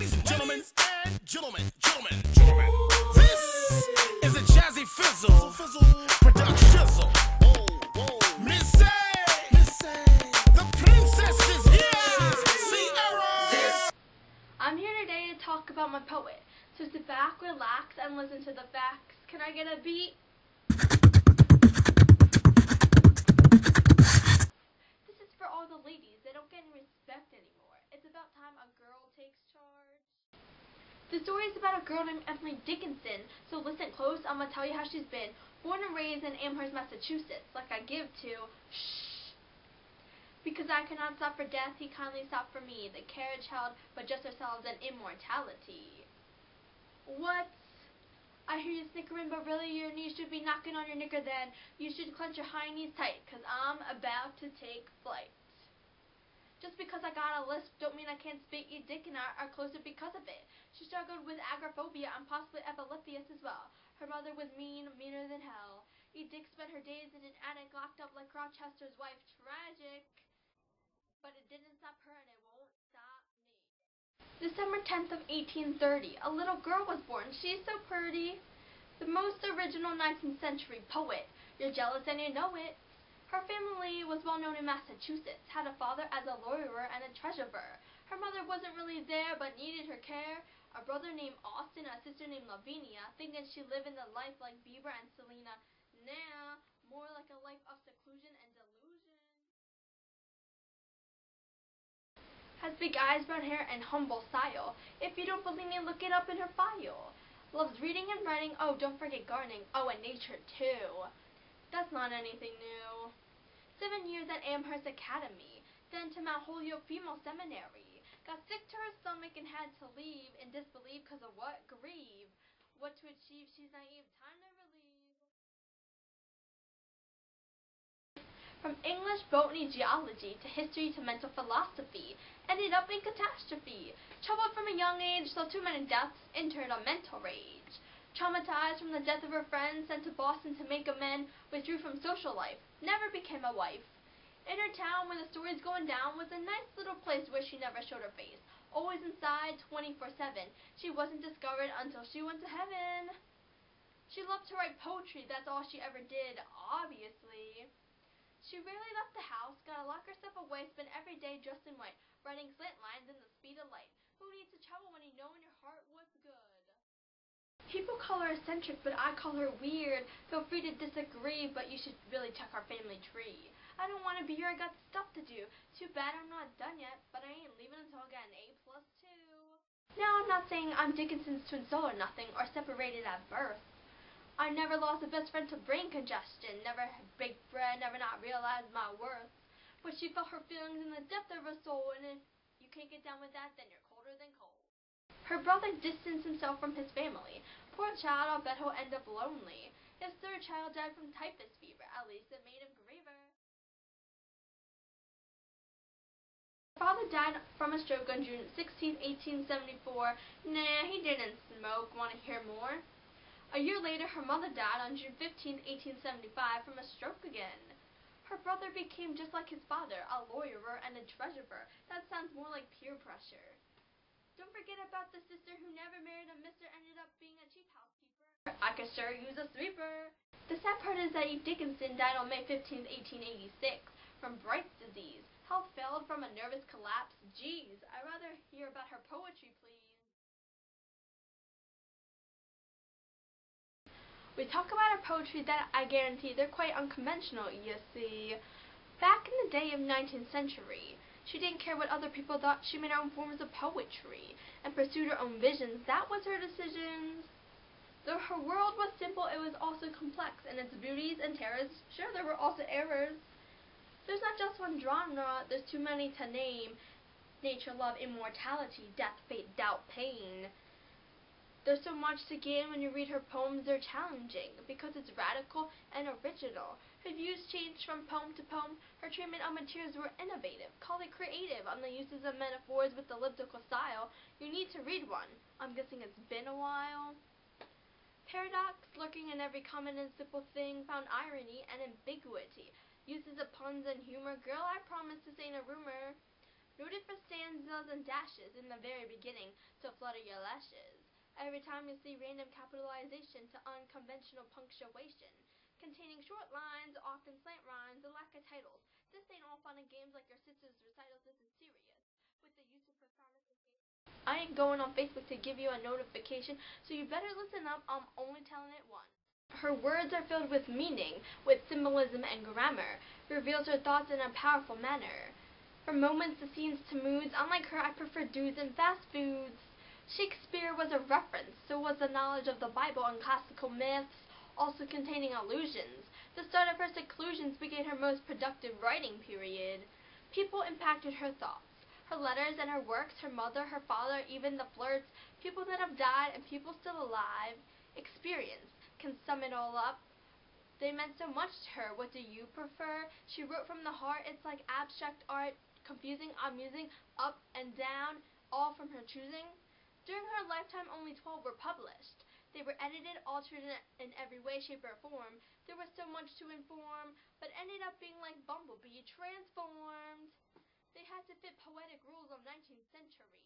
Ladies and gentlemen, gentlemen, this is a jazzy fizzle, production. Miss A, the princess is here. Sierra. I'm here today to talk about my poet. So sit back, relax, and listen to the facts. Can I get a beat? This is for all the ladies. They don't get any respect anymore. It's about time a girl takes charge. The story is about a girl named Emily DIckinson, so listen close. I'm going to tell you how she's been. Born and raised in Amherst, Massachusetts, like I give to. Shh. Because I cannot stop for death, he kindly stopped for me. The carriage held but just ourselves and immortality. What? I hear you snickering, but really your knees should be knocking on your knicker then. You should clench your high knees tight, because I'm about to take flight. Just because I got a lisp don't mean I can't speak. E. Dick and I are closer because of it. She struggled with agoraphobia and possibly epilepticus as well. Her mother was meaner than hell. E. Dick spent her days in an attic locked up like Rochester's wife. Tragic. But it didn't stop her and it won't stop me. December 10th of 1830, a little girl was born. She's so pretty. The most original 19th century poet. You're jealous and you know it. Her family was well known in Massachusetts, had a father as a lawyer and a treasurer. Her mother wasn't really there but needed her care. A brother named Austin, a sister named Lavinia, thinking she lived in the life like Bieber and Selena. Nah, more like a life of seclusion and delusion. Has big eyes, brown hair, and humble style. If you don't believe me, look it up in her file. Loves reading and writing, oh, don't forget gardening, oh, and nature too. That's not anything new. 7 years at Amherst Academy, then to Mount Holyoke Female Seminary. Got sick to her stomach and had to leave in disbelief because of what? Grieve. What to achieve, she's naive, time to relieve. From English, botany, geology, to history, to mental philosophy, ended up in catastrophe. Troubled from a young age, saw too many deaths, entered a mental rage. Traumatized from the death of her friend, sent to Boston to make amends, withdrew from social life, never became a wife. In her town, when the story's going down, was a nice little place where she never showed her face. Always inside, 24/7. She wasn't discovered until she went to heaven. She loved to write poetry, that's all she ever did, obviously. She rarely left the house, gotta lock herself away, spent every day dressed in white, writing slant lines in the speed of light. Who needs to travel when you know in your heart what's good? People call her eccentric, but I call her weird. Feel free to disagree, but you should really check our family tree. I don't want to be here, I got stuff to do. Too bad I'm not done yet, but I ain't leaving until I get an A+2. Now, I'm not saying I'm Dickinson's twin soul or nothing, or separated at birth. I never lost a best friend to brain congestion, never baked bread, never not realized my worth. But she felt her feelings in the depth of her soul, and if you can't get down with that, then you're colder than cold. Her brother distanced himself from his family. Poor child, I'll bet he'll end up lonely. His third child died from typhus fever. At least it made him griever. Her father died from a stroke on June 16, 1874. Nah, he didn't smoke. Want to hear more? A year later, her mother died on June 15, 1875 from a stroke again. Her brother became just like his father, a lawyer and a treasurer. That sounds more like peer pressure. Don't forget about the sister who never married a mister, ended up being a cheap housekeeper. I could sure use a sweeper. The sad part is that E. Dickinson died on May 15, 1886 from Bright's disease. Health failed from a nervous collapse. Geez, I'd rather hear about her poetry, please. We talk about her poetry that I guarantee they're quite unconventional, you see. Back in the day of 19th century, she didn't care what other people thought. She made her own forms of poetry and pursued her own visions. That was her decisions. Though her world was simple, it was also complex in its beauties and terrors. Sure, there were also errors. There's not just one genre. There's too many to name. Nature, love, immortality, death, fate, doubt, pain. There's so much to gain when you read her poems. They're challenging because it's radical and original. Her views changed from poem to poem. Her treatment of materials were innovative. Call it creative on the uses of metaphors with elliptical style. You need to read one. I'm guessing it's been a while. Paradox, lurking in every common and simple thing, found irony and ambiguity. Uses of puns and humor. Girl, I promise this ain't a rumor. noted for stanzas and dashes in the very beginning to flutter your lashes. Every time you see random capitalization to unconventional punctuation, containing short lines, often slant rhymes, and lack of titles. This ain't all fun and games like your sister's recitals. This is serious. With the use of personification, I ain't going on Facebook to give you a notification, so you better listen up. I'm only telling it once. Her words are filled with meaning, with symbolism and grammar, reveals her thoughts in a powerful manner. From moments to scenes to moods, unlike her, I prefer dudes and fast foods. Shakespeare was a reference, so was the knowledge of the Bible and classical myths, also containing allusions. The start of her seclusions began her most productive writing period. People impacted her thoughts. Her letters and her works, her mother, her father, even the flirts, people that have died and people still alive. Experience can sum it all up. They meant so much to her. What do you prefer? She wrote from the heart. It's like abstract art, confusing, amusing, up and down, all from her choosing. During her lifetime, only 12 were published. They were edited, altered in every way, shape, or form. There was so much to inform, but ended up being like Bumblebee, transformed. They had to fit poetic rules of 19th century.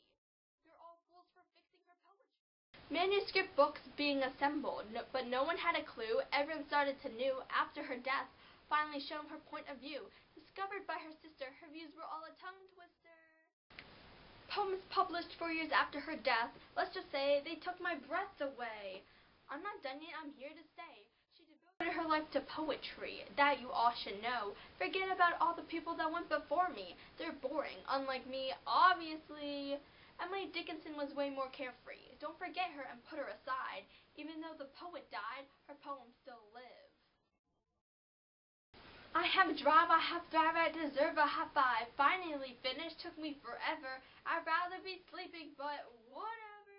They're all fools for fixing her poetry. Manuscript books being assembled, but no one had a clue. Everyone started to new after her death, finally showing her point of view. Discovered by her sister, her views were all a tongue twister. Poems published 4 years after her death, let's just say they took my breath away. I'm not done yet, I'm here to stay. She devoted her life to poetry, that you all should know. Forget about all the people that went before me. They're boring, unlike me, obviously. Emily Dickinson was way more carefree. Don't forget her and put her aside. Even though the poet died, her poems still live. I have a drive, I deserve a high five. Finally finished, took me forever. I'd rather be sleeping, but whatever.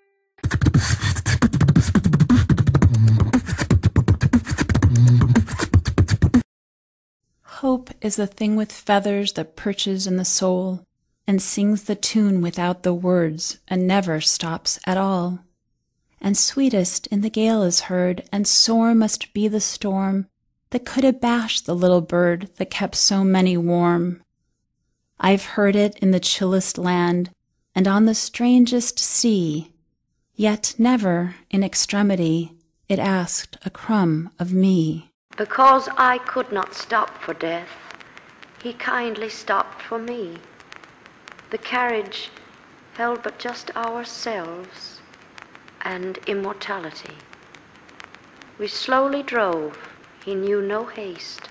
Hope is the thing with feathers that perches in the soul, and sings the tune without the words, and never stops at all. And sweetest in the gale is heard, and sore must be the storm that could abash the little bird that kept so many warm. I've heard it in the chillest land, and on the strangest sea, yet never in extremity it asked a crumb of me. Because I could not stop for death, he kindly stopped for me. The carriage held but just ourselves and immortality. We slowly drove, he knew no haste,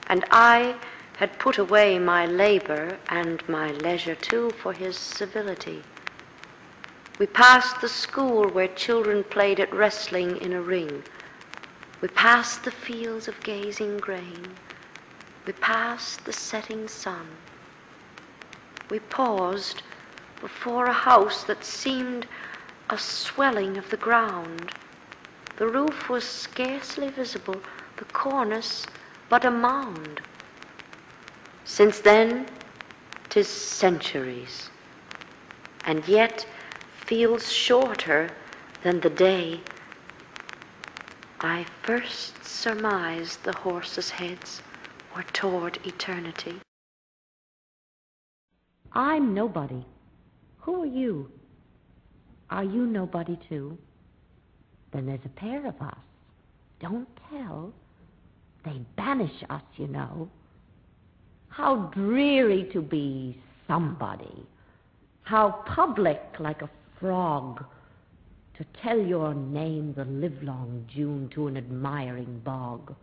and I had put away my labor and my leisure too for his civility. We passed the school where children played at wrestling in a ring. We passed the fields of gazing grain. We passed the setting sun. We paused before a house that seemed a swelling of the ground. The roof was scarcely visible, the cornice but a mound. Since then, 'tis centuries, and yet feels shorter than the day I first surmised the horses' heads were toward eternity. I'm nobody. Who are you? Are you nobody too? Then there's a pair of us. Don't tell. They banish us, you know. How dreary to be somebody. How public like a frog. To tell your name the livelong June to an admiring bog.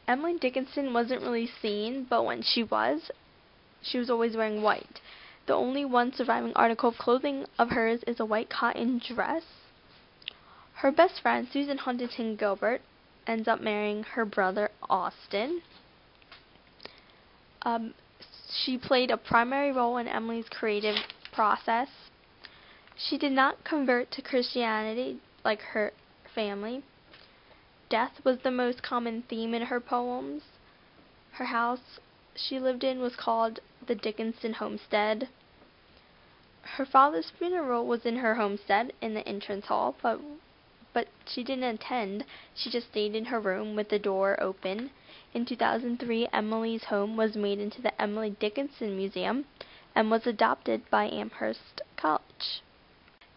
Emily Dickinson wasn't really seen, but when she was always wearing white. The only one surviving article of clothing of hers is a white cotton dress. Her best friend, Susan Huntington Gilbert, ends up marrying her brother, Austin. She played a primary role in Emily's creative process. She did not convert to Christianity like her family. Death was the most common theme in her poems. Her house she lived in was called the Dickinson Homestead. Her father's funeral was in her homestead in the entrance hall, but but she didn't attend. She just stayed in her room with the door open. In 2003, Emily's home was made into the Emily Dickinson Museum and was adopted by Amherst College.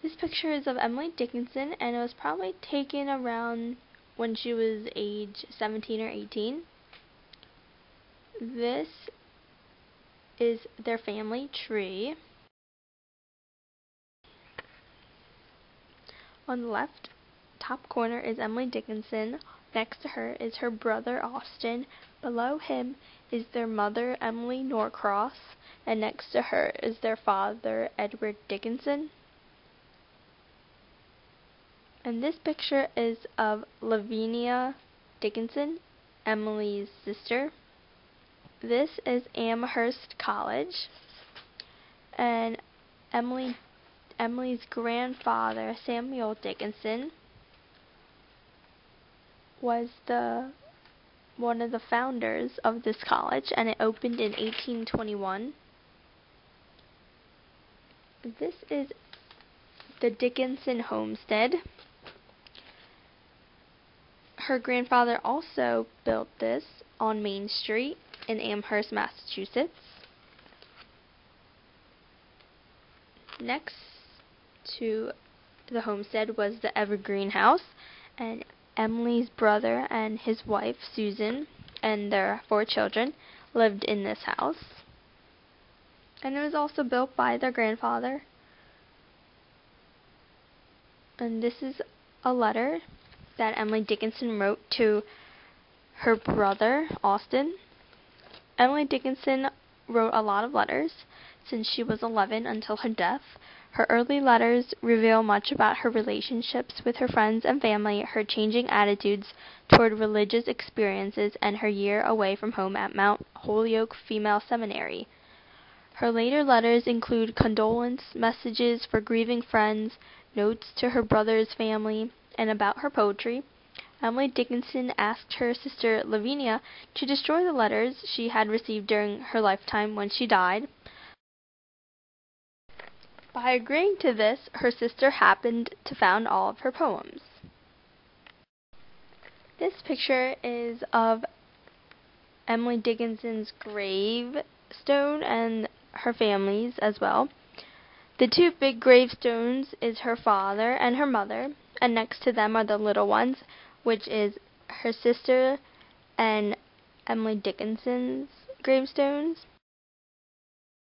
This picture is of Emily Dickinson, and it was probably taken around when she was age 17 or 18. This is their family tree. On the left top corner is Emily Dickinson. Next to her is her brother Austin. Below him is their mother Emily Norcross, and next to her is their father Edward Dickinson. And this picture is of Lavinia Dickinson, Emily's sister. This is Amherst College, and Emily's grandfather, Samuel Dickinson, was one of the founders of this college, and it opened in 1821. This is the Dickinson homestead. Her grandfather also built this on Main Street in Amherst, Massachusetts. Next to the homestead was the Evergreen House, and Emily's brother and his wife, Susan, and their 4 children lived in this house. And it was also built by their grandfather. And this is a letter that Emily Dickinson wrote to her brother, Austin. Emily Dickinson wrote a lot of letters since she was 11 until her death. Her early letters reveal much about her relationships with her friends and family, her changing attitudes toward religious experiences, and her year away from home at Mount Holyoke Female Seminary. Her later letters include condolence messages for grieving friends, notes to her brother's family, and about her poetry. Emily Dickinson asked her sister Lavinia to destroy the letters she had received during her lifetime when she died. By agreeing to this, her sister happened to found all of her poems. This picture is of Emily Dickinson's gravestone and her family's as well. The 2 big gravestones is her father and her mother, and next to them are the little ones, which is her sister and Emily Dickinson's gravestones.